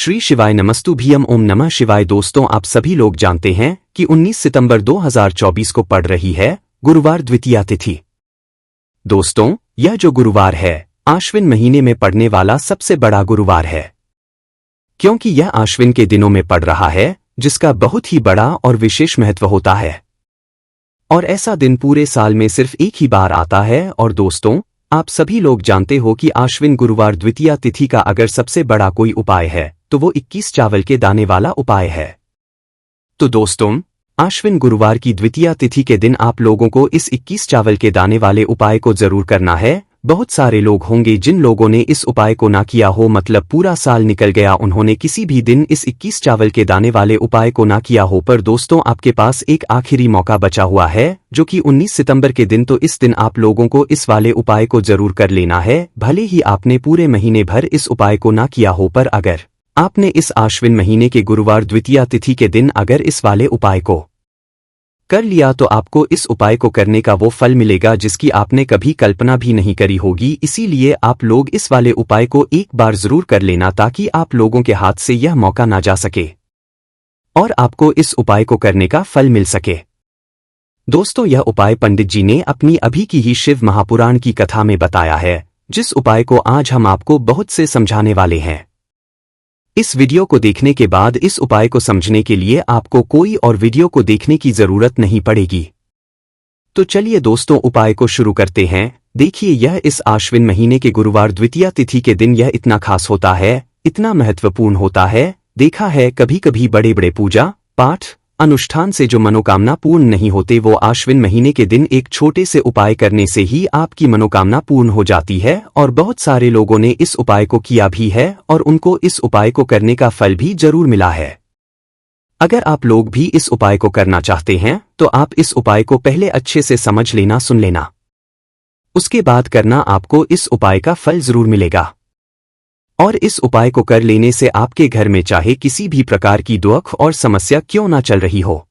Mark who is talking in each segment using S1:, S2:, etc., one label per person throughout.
S1: श्री शिवाय नमस्तुभ्यम ओम नमः शिवाय। दोस्तों, आप सभी लोग जानते हैं कि 19 सितंबर 2024 को पड़ रही है गुरुवार द्वितीया तिथि। दोस्तों, यह जो गुरुवार है आश्विन महीने में पड़ने वाला सबसे बड़ा गुरुवार है, क्योंकि यह आश्विन के दिनों में पड़ रहा है, जिसका बहुत ही बड़ा और विशेष महत्व होता है। और ऐसा दिन पूरे साल में सिर्फ एक ही बार आता है। और दोस्तों, आप सभी लोग जानते हो कि आश्विन गुरुवार द्वितीया तिथि का अगर सबसे बड़ा कोई उपाय है तो वो 21 चावल के दाने वाला उपाय है। तो दोस्तों, आश्विन गुरुवार की द्वितीया तिथि के दिन आप लोगों को इस 21 चावल के दाने वाले उपाय को जरूर करना है। बहुत सारे लोग होंगे जिन लोगों ने इस उपाय को ना किया हो, मतलब पूरा साल निकल गया, उन्होंने किसी भी दिन इस 21 चावल के दाने वाले उपाय को ना किया हो। पर दोस्तों, आपके पास एक आखिरी मौका बचा हुआ है, जो कि 19 सितंबर के दिन। तो इस दिन आप लोगों को इस वाले उपाय को जरूर कर लेना है। भले ही आपने पूरे महीने भर इस उपाय को ना किया हो, पर अगर आपने इस आश्विन महीने के गुरुवार द्वितीया तिथि के दिन अगर इस वाले उपाय को कर लिया तो आपको इस उपाय को करने का वो फल मिलेगा जिसकी आपने कभी कल्पना भी नहीं करी होगी। इसीलिए आप लोग इस वाले उपाय को एक बार जरूर कर लेना, ताकि आप लोगों के हाथ से यह मौका ना जा सके और आपको इस उपाय को करने का फल मिल सके। दोस्तों, यह उपाय पंडित जी ने अपनी अभी की ही शिव महापुराण की कथा में बताया है, जिस उपाय को आज हम आपको बहुत से समझाने वाले हैं। इस वीडियो को देखने के बाद इस उपाय को समझने के लिए आपको कोई और वीडियो को देखने की जरूरत नहीं पड़ेगी। तो चलिए दोस्तों, उपाय को शुरू करते हैं। देखिए, यह इस आश्विन महीने के गुरुवार द्वितीया तिथि के दिन यह इतना खास होता है, इतना महत्वपूर्ण होता है। देखा है कभी कभी बड़े बड़े पूजा पाठ अनुष्ठान से जो मनोकामना पूर्ण नहीं होते, वो आश्विन महीने के दिन एक छोटे से उपाय करने से ही आपकी मनोकामना पूर्ण हो जाती है। और बहुत सारे लोगों ने इस उपाय को किया भी है और उनको इस उपाय को करने का फल भी जरूर मिला है। अगर आप लोग भी इस उपाय को करना चाहते हैं तो आप इस उपाय को पहले अच्छे से समझ लेना, सुन लेना, उसके बाद करना। आपको इस उपाय का फल जरूर मिलेगा। और इस उपाय को कर लेने से आपके घर में चाहे किसी भी प्रकार की दुख और समस्या क्यों ना चल रही हो,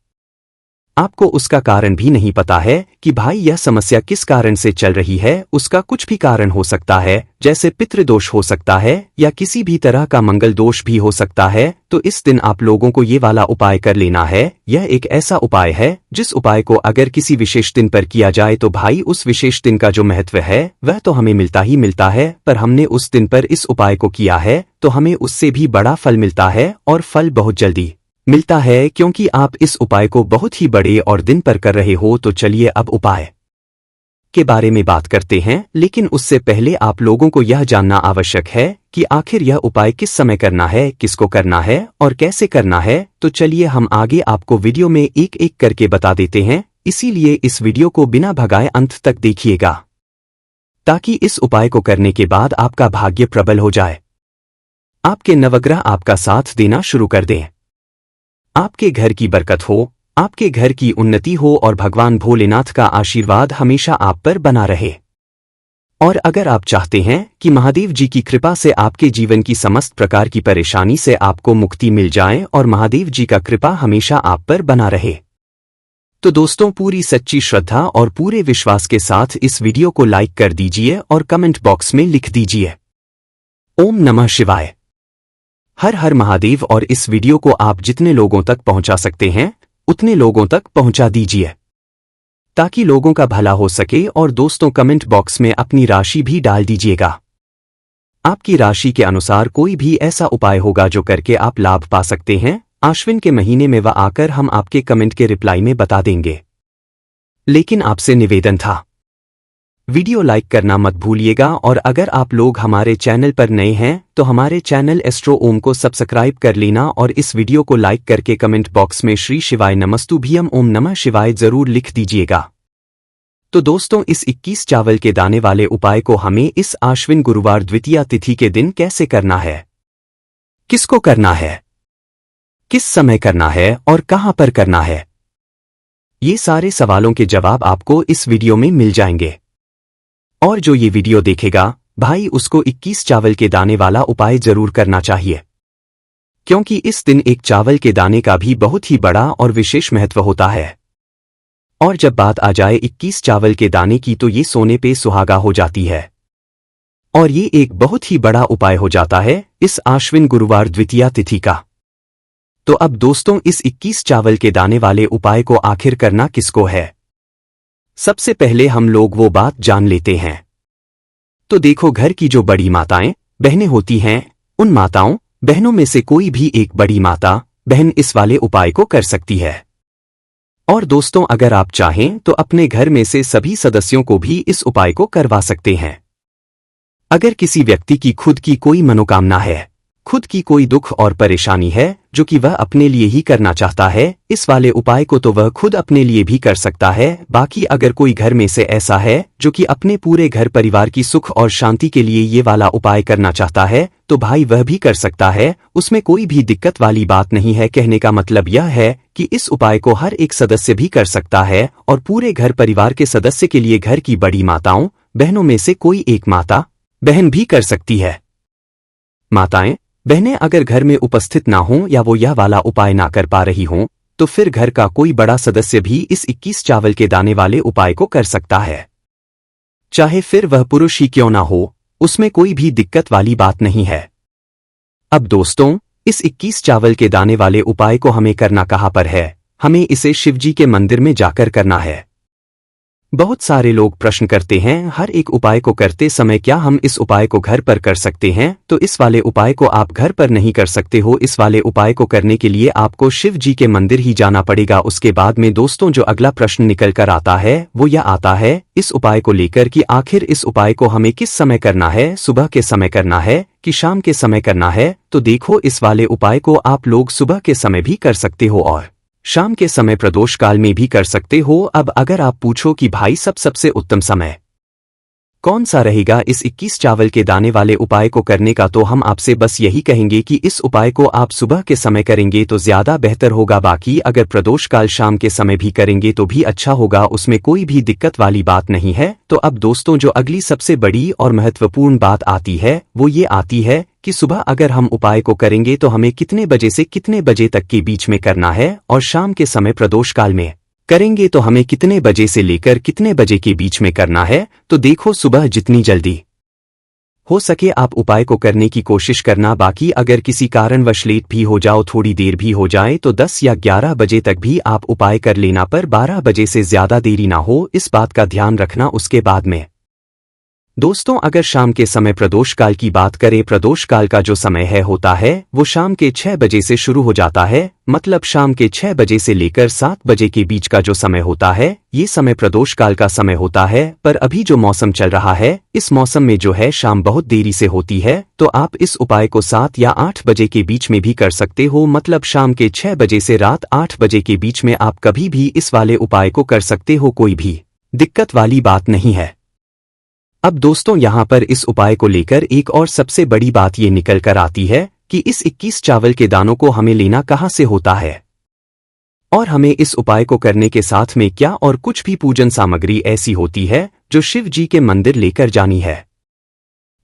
S1: आपको उसका कारण भी नहीं पता है कि भाई यह समस्या किस कारण से चल रही है। उसका कुछ भी कारण हो सकता है, जैसे पितृदोष हो सकता है या किसी भी तरह का मंगल दोष भी हो सकता है। तो इस दिन आप लोगों को ये वाला उपाय कर लेना है। यह एक ऐसा उपाय है जिस उपाय को अगर किसी विशेष दिन पर किया जाए तो भाई उस विशेष दिन का जो महत्व है वह तो हमें मिलता ही मिलता है, पर हमने उस दिन पर इस उपाय को किया है तो हमें उससे भी बड़ा फल मिलता है, और फल बहुत जल्दी मिलता है, क्योंकि आप इस उपाय को बहुत ही बड़े और दिन पर कर रहे हो। तो चलिए अब उपाय के बारे में बात करते हैं, लेकिन उससे पहले आप लोगों को यह जानना आवश्यक है कि आखिर यह उपाय किस समय करना है, किसको करना है और कैसे करना है। तो चलिए हम आगे आपको वीडियो में एक एक करके बता देते हैं। इसीलिए इस वीडियो को बिना भगाए अंत तक देखिएगा, ताकि इस उपाय को करने के बाद आपका भाग्य प्रबल हो जाए, आपके नवग्रह आपका साथ देना शुरू कर दें, आपके घर की बरकत हो, आपके घर की उन्नति हो और भगवान भोलेनाथ का आशीर्वाद हमेशा आप पर बना रहे। और अगर आप चाहते हैं कि महादेव जी की कृपा से आपके जीवन की समस्त प्रकार की परेशानी से आपको मुक्ति मिल जाए और महादेव जी का कृपा हमेशा आप पर बना रहे, तो दोस्तों पूरी सच्ची श्रद्धा और पूरे विश्वास के साथ इस वीडियो को लाइक कर दीजिए और कमेंट बॉक्स में लिख दीजिए ओम नमः शिवाय, हर हर महादेव। और इस वीडियो को आप जितने लोगों तक पहुंचा सकते हैं उतने लोगों तक पहुंचा दीजिए, ताकि लोगों का भला हो सके। और दोस्तों, कमेंट बॉक्स में अपनी राशि भी डाल दीजिएगा। आपकी राशि के अनुसार कोई भी ऐसा उपाय होगा जो करके आप लाभ पा सकते हैं आश्विन के महीने में, वह आकर हम आपके कमेंट के रिप्लाई में बता देंगे। लेकिन आपसे निवेदन था, वीडियो लाइक करना मत भूलिएगा। और अगर आप लोग हमारे चैनल पर नए हैं तो हमारे चैनल एस्ट्रो ओम को सब्सक्राइब कर लेना और इस वीडियो को लाइक करके कमेंट बॉक्स में श्री शिवाय नमस्तुभ्यम ओम नमः शिवाय जरूर लिख दीजिएगा। तो दोस्तों, इस 21 चावल के दाने वाले उपाय को हमें इस आश्विन गुरुवार द्वितीया तिथि के दिन कैसे करना है, किसको करना है, किस समय करना है और कहां पर करना है, ये सारे सवालों के जवाब आपको इस वीडियो में मिल जाएंगे। और जो ये वीडियो देखेगा भाई, उसको 21 चावल के दाने वाला उपाय जरूर करना चाहिए, क्योंकि इस दिन एक चावल के दाने का भी बहुत ही बड़ा और विशेष महत्व होता है। और जब बात आ जाए 21 चावल के दाने की, तो ये सोने पे सुहागा हो जाती है। और ये एक बहुत ही बड़ा उपाय हो जाता है इस आश्विन गुरुवार द्वितीया तिथि का। तो अब दोस्तों इस 21 चावल के दाने वाले उपाय को आखिर करना किसको है, सबसे पहले हम लोग वो बात जान लेते हैं। तो देखो, घर की जो बड़ी माताएं बहनें होती हैं, उन माताओं बहनों में से कोई भी एक बड़ी माता बहन इस वाले उपाय को कर सकती है। और दोस्तों अगर आप चाहें तो अपने घर में से सभी सदस्यों को भी इस उपाय को करवा सकते हैं। अगर किसी व्यक्ति की खुद की कोई मनोकामना है, खुद की कोई दुख और परेशानी है जो कि वह अपने लिए ही करना चाहता है, इस वाले उपाय को तो वह खुद अपने लिए भी कर सकता है। बाकी अगर कोई घर में से ऐसा है जो कि अपने पूरे घर परिवार की सुख और शांति के लिए ये वाला उपाय करना चाहता है, तो भाई वह भी कर सकता है, उसमें कोई भी दिक्कत वाली बात नहीं है। कहने का मतलब यह है कि इस उपाय को हर एक सदस्य भी कर सकता है और पूरे घर परिवार के सदस्य के लिए घर की बड़ी माताओं बहनों में से कोई एक माता बहन भी कर सकती है। माताएं बहनें अगर घर में उपस्थित ना हों या वो यह वाला उपाय ना कर पा रही हों, तो फिर घर का कोई बड़ा सदस्य भी इस 21 चावल के दाने वाले उपाय को कर सकता है, चाहे फिर वह पुरुष ही क्यों ना हो, उसमें कोई भी दिक्कत वाली बात नहीं है। अब दोस्तों इस 21 चावल के दाने वाले उपाय को हमें करना कहाँ पर है? हमें इसे शिवजी के मंदिर में जाकर करना है। बहुत सारे लोग प्रश्न करते हैं, हर एक उपाय को करते समय क्या हम इस उपाय को घर पर कर सकते हैं? तो इस वाले उपाय को आप घर पर नहीं कर सकते हो। इस वाले उपाय को करने के लिए आपको शिव जी के मंदिर ही जाना पड़ेगा। उसके बाद में दोस्तों जो अगला प्रश्न निकल कर आता है वो यह आता है इस उपाय को लेकर कि आखिर इस उपाय को हमें किस समय करना है, सुबह के समय करना है कि शाम के समय करना है? तो देखो, इस वाले उपाय को आप लोग सुबह के समय भी कर सकते हो और शाम के समय प्रदोष काल में भी कर सकते हो। अब अगर आप पूछो कि भाई सबसे उत्तम समय कौन सा रहेगा इस 21 चावल के दाने वाले उपाय को करने का, तो हम आपसे बस यही कहेंगे कि इस उपाय को आप सुबह के समय करेंगे तो ज्यादा बेहतर होगा। बाकी अगर प्रदोष काल शाम के समय भी करेंगे तो भी अच्छा होगा, उसमें कोई भी दिक्कत वाली बात नहीं है। तो अब दोस्तों जो अगली सबसे बड़ी और महत्वपूर्ण बात आती है वो ये आती है कि सुबह अगर हम उपाय को करेंगे तो हमें कितने बजे से कितने बजे तक के बीच में करना है, और शाम के समय प्रदोष काल में करेंगे तो हमें कितने बजे से लेकर कितने बजे के बीच में करना है। तो देखो, सुबह जितनी जल्दी हो सके आप उपाय को करने की कोशिश करना। बाकी अगर किसी कारणवश लेट भी हो जाओ, थोड़ी देर भी हो जाए, तो 10 या 11 बजे तक भी आप उपाय कर लेना, पर 12 बजे से ज्यादा देरी ना हो, इस बात का ध्यान रखना। उसके बाद में दोस्तों अगर शाम के समय प्रदोष काल की बात करें, प्रदोष काल का जो समय होता है वो शाम के 6 बजे से शुरू हो जाता है। मतलब शाम के 6 बजे से लेकर 7 बजे के बीच का जो समय होता है ये समय प्रदोष काल का समय होता है। पर अभी जो मौसम चल रहा है, इस मौसम में जो है शाम बहुत देरी से होती है, तो आप इस उपाय को 7 या 8 बजे के बीच में भी कर सकते हो। मतलब शाम के 6 बजे से रात 8 बजे के बीच में आप कभी भी इस वाले उपाय को कर सकते हो, कोई भी दिक्कत वाली बात नहीं है। अब दोस्तों यहाँ पर इस उपाय को लेकर एक और सबसे बड़ी बात ये निकल कर आती है कि इस 21 चावल के दानों को हमें लेना कहाँ से होता है, और हमें इस उपाय को करने के साथ में क्या और कुछ भी पूजन सामग्री ऐसी होती है जो शिव जी के मंदिर लेकर जानी है।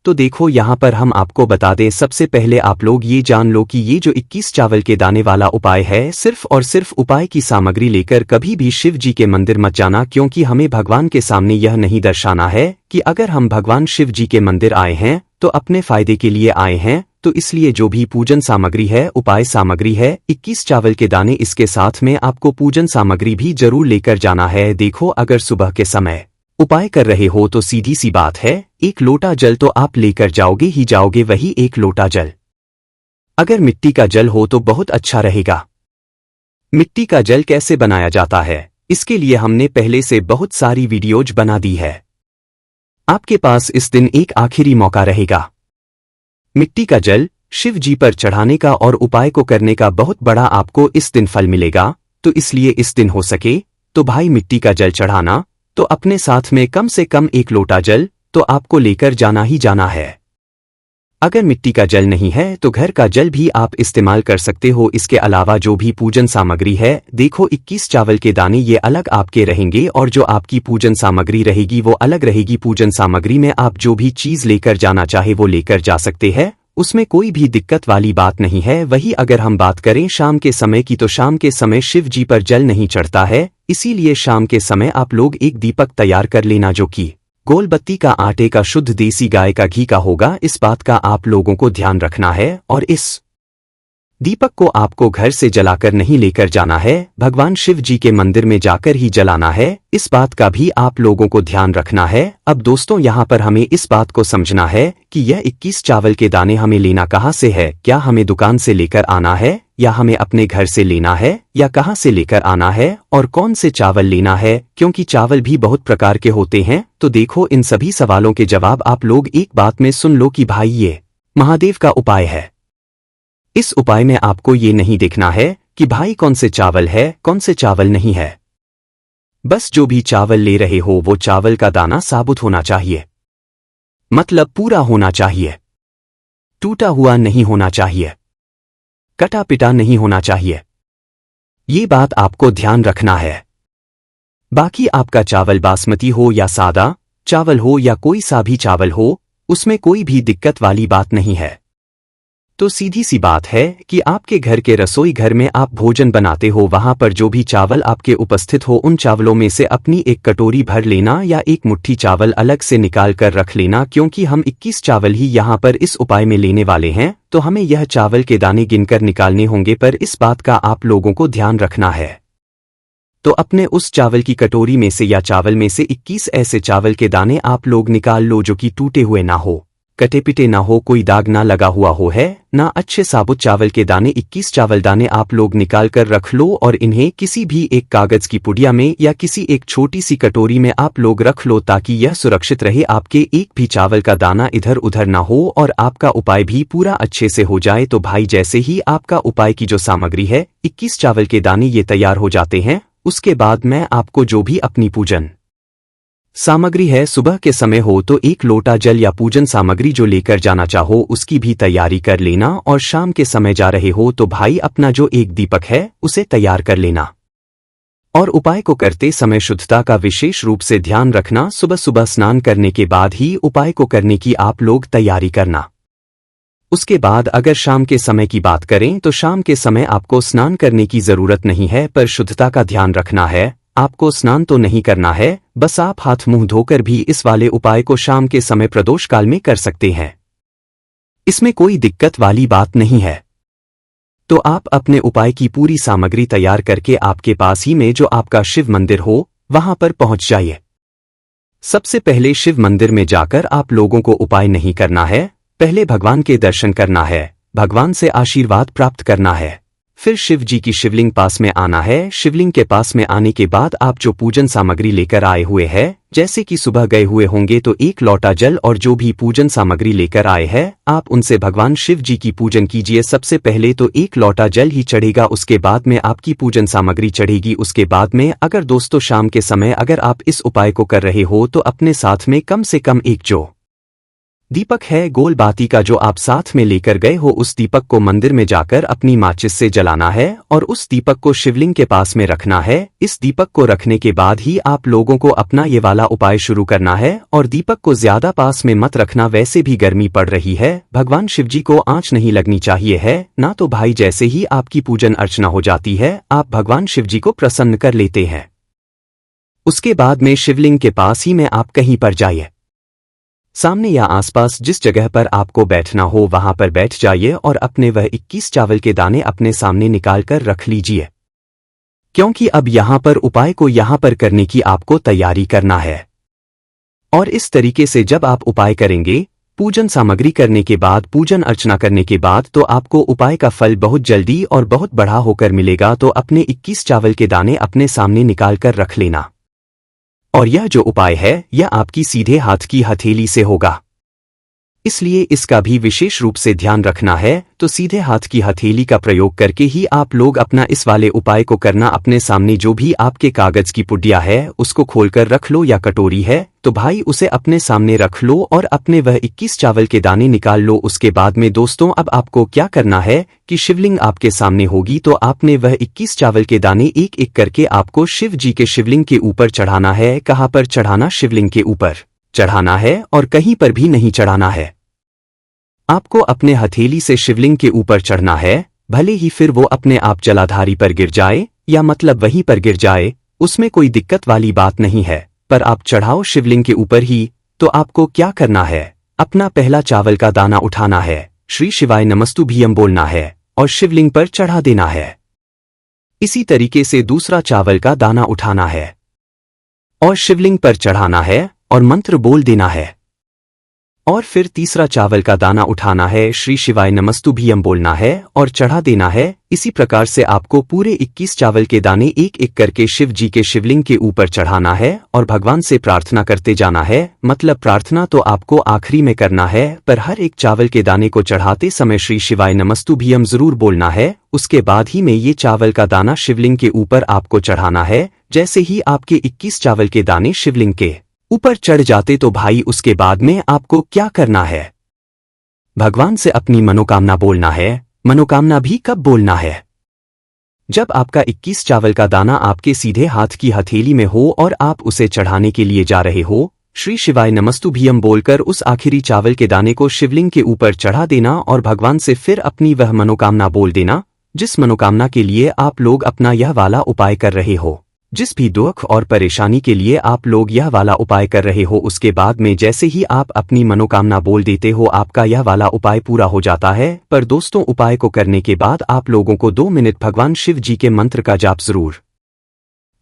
S1: तो देखो यहाँ पर हम आपको बता दें, सबसे पहले आप लोग ये जान लो कि ये जो 21 चावल के दाने वाला उपाय है, सिर्फ और सिर्फ उपाय की सामग्री लेकर कभी भी शिव जी के मंदिर मत जाना, क्योंकि हमें भगवान के सामने यह नहीं दर्शाना है कि अगर हम भगवान शिव जी के मंदिर आए हैं तो अपने फायदे के लिए आए हैं। तो इसलिए जो भी पूजन सामग्री है, उपाय सामग्री है, 21 चावल के दाने, इसके साथ में आपको पूजन सामग्री भी जरूर लेकर जाना है। देखो, अगर सुबह के समय उपाय कर रहे हो तो सीधी सी बात है, 1 लोटा जल तो आप लेकर जाओगे ही जाओगे, वही 1 लोटा जल अगर मिट्टी का जल हो तो बहुत अच्छा रहेगा। मिट्टी का जल कैसे बनाया जाता है, इसके लिए हमने पहले से बहुत सारी वीडियोज बना दी है। आपके पास इस दिन एक आखिरी मौका रहेगा मिट्टी का जल शिव जी पर चढ़ाने का और उपाय को करने का बहुत बड़ा आपको इस दिन फल मिलेगा। तो इसलिए इस दिन हो सके तो भाई मिट्टी का जल चढ़ाना, तो अपने साथ में कम से कम 1 लोटा जल तो आपको लेकर जाना ही जाना है। अगर मिट्टी का जल नहीं है तो घर का जल भी आप इस्तेमाल कर सकते हो। इसके अलावा जो भी पूजन सामग्री है, देखो 21 चावल के दाने ये अलग आपके रहेंगे और जो आपकी पूजन सामग्री रहेगी वो अलग रहेगी। पूजन सामग्री में आप जो भी चीज लेकर जाना चाहे वो लेकर जा सकते हैं, उसमें कोई भी दिक्कत वाली बात नहीं है। वही अगर हम बात करें शाम के समय की, तो शाम के समय शिव जी पर जल नहीं चढ़ता है, इसीलिए शाम के समय आप लोग एक दीपक तैयार कर लेना जो कि गोल बत्ती का आटे का शुद्ध देसी गाय का घी का होगा। इस बात का आप लोगों को ध्यान रखना है। और इस दीपक को आपको घर से जलाकर नहीं लेकर जाना है, भगवान शिव जी के मंदिर में जाकर ही जलाना है। इस बात का भी आप लोगों को ध्यान रखना है। अब दोस्तों यहाँ पर हमें इस बात को समझना है कि यह 21 चावल के दाने हमें लेना कहाँ से है। क्या हमें दुकान से लेकर आना है या हमें अपने घर से लेना है या कहाँ से लेकर आना है और कौन से चावल लेना है, क्योंकि चावल भी बहुत प्रकार के होते हैं। तो देखो इन सभी सवालों के जवाब आप लोग एक बात में सुन लो कि भाई ये महादेव का उपाय है। इस उपाय में आपको ये नहीं देखना है कि भाई कौन से चावल है कौन से चावल नहीं है। बस जो भी चावल ले रहे हो वो चावल का दाना साबुत होना चाहिए, मतलब पूरा होना चाहिए, टूटा हुआ नहीं होना चाहिए, कटा पिटा नहीं होना चाहिए। ये बात आपको ध्यान रखना है। बाकी आपका चावल बासमती हो या सादा चावल हो या कोई सा भी चावल हो, उसमें कोई भी दिक्कत वाली बात नहीं है। तो सीधी सी बात है कि आपके घर के रसोई घर में आप भोजन बनाते हो, वहां पर जो भी चावल आपके उपस्थित हो उन चावलों में से अपनी एक कटोरी भर लेना या एक मुट्ठी चावल अलग से निकाल कर रख लेना, क्योंकि हम 21 चावल ही यहाँ पर इस उपाय में लेने वाले हैं। तो हमें यह चावल के दाने गिनकर निकालने होंगे, पर इस बात का आप लोगों को ध्यान रखना है। तो अपने उस चावल की कटोरी में से या चावल में से 21 ऐसे चावल के दाने आप लोग निकाल लो जो कि टूटे हुए ना हो, कटे पिटे ना हो, कोई दाग ना लगा हुआ हो है ना, अच्छे साबुत चावल के दाने 21 चावल दाने आप लोग निकाल कर रख लो और इन्हें किसी भी एक कागज की पुड़िया में या किसी एक छोटी सी कटोरी में आप लोग रख लो, ताकि यह सुरक्षित रहे, आपके एक भी चावल का दाना इधर उधर ना हो और आपका उपाय भी पूरा अच्छे से हो जाए। तो भाई जैसे ही आपका उपाय की जो सामग्री है 21 चावल के दाने ये तैयार हो जाते हैं, उसके बाद मैं आपको जो भी अपनी पूजन सामग्री है, सुबह के समय हो तो 1 लोटा जल या पूजन सामग्री जो लेकर जाना चाहो उसकी भी तैयारी कर लेना, और शाम के समय जा रहे हो तो भाई अपना जो एक दीपक है उसे तैयार कर लेना। और उपाय को करते समय शुद्धता का विशेष रूप से ध्यान रखना। सुबह सुबह स्नान करने के बाद ही उपाय को करने की आप लोग तैयारी करना। उसके बाद अगर शाम के समय की बात करें तो शाम के समय आपको स्नान करने की जरूरत नहीं है, पर शुद्धता का ध्यान रखना है। आपको स्नान तो नहीं करना है, बस आप हाथ मुंह धोकर भी इस वाले उपाय को शाम के समय प्रदोष काल में कर सकते हैं। इसमें कोई दिक्कत वाली बात नहीं है। तो आप अपने उपाय की पूरी सामग्री तैयार करके आपके पास ही में जो आपका शिव मंदिर हो वहां पर पहुंच जाइए। सबसे पहले शिव मंदिर में जाकर आप लोगों को उपाय नहीं करना है, पहले भगवान के दर्शन करना है, भगवान से आशीर्वाद प्राप्त करना है। फिर शिव जी की शिवलिंग पास में आना है। शिवलिंग के पास में आने के बाद आप जो पूजन सामग्री लेकर आए हुए हैं, जैसे कि सुबह गए हुए होंगे तो 1 लोटा जल और जो भी पूजन सामग्री लेकर आए हैं आप उनसे भगवान शिव जी की पूजन कीजिए। सबसे पहले तो 1 लोटा जल ही चढ़ेगा, उसके बाद में आपकी पूजन सामग्री चढ़ेगी। उसके बाद में अगर दोस्तों शाम के समय अगर आप इस उपाय को कर रहे हो तो अपने साथ में कम से कम एक जो दीपक है गोल बाती का जो आप साथ में लेकर गए हो, उस दीपक को मंदिर में जाकर अपनी माचिस से जलाना है और उस दीपक को शिवलिंग के पास में रखना है। इस दीपक को रखने के बाद ही आप लोगों को अपना ये वाला उपाय शुरू करना है। और दीपक को ज्यादा पास में मत रखना, वैसे भी गर्मी पड़ रही है, भगवान शिव जी को आंच नहीं लगनी चाहिए है ना। तो भाई जैसे ही आपकी पूजन अर्चना हो जाती है आप भगवान शिव जी को प्रसन्न कर लेते हैं। उसके बाद में शिवलिंग के पास ही में आप कहीं पर जाइए, सामने या आसपास जिस जगह पर आपको बैठना हो वहां पर बैठ जाइए और अपने वह 21 चावल के दाने अपने सामने निकाल कर रख लीजिए, क्योंकि अब यहां पर उपाय को यहां पर करने की आपको तैयारी करना है। और इस तरीके से जब आप उपाय करेंगे, पूजन सामग्री करने के बाद, पूजन अर्चना करने के बाद, तो आपको उपाय का फल बहुत जल्दी और बहुत बड़ा होकर मिलेगा। तो अपने 21 चावल के दाने अपने सामने निकाल कर रख लेना। और यह जो उपाय है यह आपकी सीधे हाथ की हथेली से होगा, इसलिए इसका भी विशेष रूप से ध्यान रखना है। तो सीधे हाथ की हथेली का प्रयोग करके ही आप लोग अपना इस वाले उपाय को करना। अपने सामने जो भी आपके कागज की पुड़िया है उसको खोलकर रख लो, या कटोरी है तो भाई उसे अपने सामने रख लो और अपने वह 21 चावल के दाने निकाल लो। उसके बाद में दोस्तों अब आपको क्या करना है कि शिवलिंग आपके सामने होगी, तो आपने वह 21 चावल के दाने एक एक करके आपको शिव जी के शिवलिंग के ऊपर चढ़ाना है। कहाँ पर चढ़ाना? शिवलिंग के ऊपर चढ़ाना है और कहीं पर भी नहीं चढ़ाना है। आपको अपने हथेली से शिवलिंग के ऊपर चढ़ना है, भले ही फिर वो अपने आप जलाधारी पर गिर जाए या मतलब वहीं पर गिर जाए, उसमें कोई दिक्कत वाली बात नहीं है, पर आप चढ़ाओ शिवलिंग के ऊपर ही। तो आपको क्या करना है, अपना पहला चावल का दाना उठाना है, श्री शिवाय नमस्तुभ्यम बोलना है और शिवलिंग पर चढ़ा देना है। इसी तरीके से दूसरा चावल का दाना उठाना है और शिवलिंग पर चढ़ाना है और मंत्र बोल देना है। और फिर तीसरा चावल का दाना उठाना है, श्री शिवाय नमस्तुभ्यम बोलना है और चढ़ा देना है। इसी प्रकार से आपको पूरे 21 चावल के दाने एक एक करके शिव जी के शिवलिंग के ऊपर चढ़ाना है और भगवान से प्रार्थना करते जाना है। मतलब प्रार्थना तो आपको आखिरी में करना है, पर हर एक चावल के दाने को चढ़ाते समय श्री शिवाय नमस्तुभ्यम जरूर बोलना है। उसके बाद ही में ये चावल का दाना शिवलिंग के ऊपर आपको चढ़ाना है। जैसे ही आपके 21 चावल के दाने शिवलिंग के ऊपर चढ़ जाते तो भाई उसके बाद में आपको क्या करना है, भगवान से अपनी मनोकामना बोलना है। मनोकामना भी कब बोलना है, जब आपका 21 चावल का दाना आपके सीधे हाथ की हथेली में हो और आप उसे चढ़ाने के लिए जा रहे हो। श्री शिवाय नमस्तुभ्यम बोलकर उस आखिरी चावल के दाने को शिवलिंग के ऊपर चढ़ा देना और भगवान से फिर अपनी वह मनोकामना बोल देना, जिस मनोकामना के लिए आप लोग अपना यह वाला उपाय कर रहे हो। जिस भी दुख और परेशानी के लिए आप लोग यह वाला उपाय कर रहे हो, उसके बाद में जैसे ही आप अपनी मनोकामना बोल देते हो, आपका यह वाला उपाय पूरा हो जाता है। पर दोस्तों, उपाय को करने के बाद आप लोगों को 2 मिनट भगवान शिव जी के मंत्र का जाप जरूर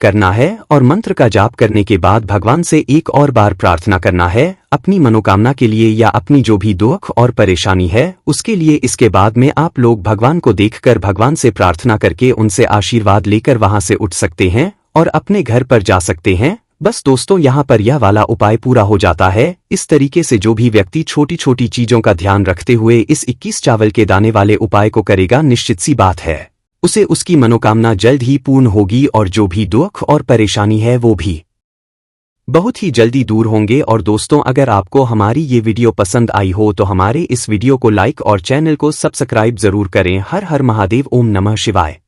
S1: करना है और मंत्र का जाप करने के बाद भगवान से एक और बार प्रार्थना करना है अपनी मनोकामना के लिए या अपनी जो भी दुख और परेशानी है उसके लिए। इसके बाद में आप लोग भगवान को देखकर भगवान से प्रार्थना करके उनसे आशीर्वाद लेकर वहां से उठ सकते हैं और अपने घर पर जा सकते हैं। बस दोस्तों, यहाँ पर यह वाला उपाय पूरा हो जाता है। इस तरीके से जो भी व्यक्ति छोटी छोटी चीजों का ध्यान रखते हुए इस 21 चावल के दाने वाले उपाय को करेगा, निश्चित सी बात है उसे उसकी मनोकामना जल्द ही पूर्ण होगी और जो भी दुख और परेशानी है वो भी बहुत ही जल्दी दूर होंगे। और दोस्तों, अगर आपको हमारी ये वीडियो पसंद आई हो तो हमारे इस वीडियो को लाइक और चैनल को सब्सक्राइब जरूर करें। हर हर महादेव, ओम नमः शिवाय।